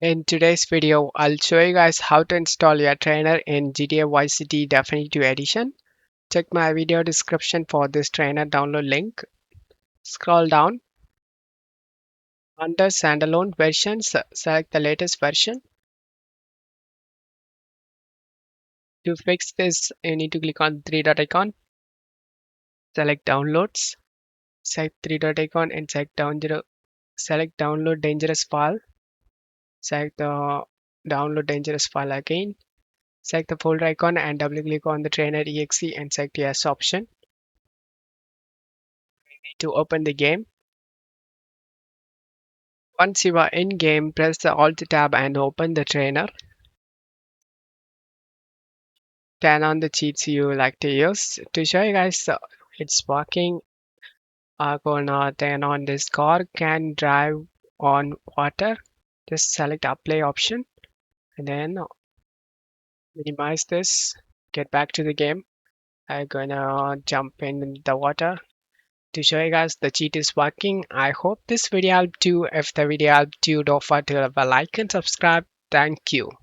In today's video, I'll show you guys how to install your trainer in GTA Vice City Definitive Edition. Check my video description for this trainer download link. Scroll down under standalone versions, select the latest version. To fix this, you need to click on three dot icon, select downloads, select three dot icon and select download dangerous file. Select the download dangerous file again. Select the folder icon and double click on the trainer exe and select yes option to open the game. Once you are in game, press the Alt tab and open the trainer. Turn on the cheats you like to use. To show you guys it's working, I'm gonna turn on this car can drive on water. Just select apply option and then minimize this. Get back to the game. I'm gonna jump in the water. To show you guys the cheat is working. I hope this video helped you. If the video helped you, don't forget to leave a like and subscribe. Thank you.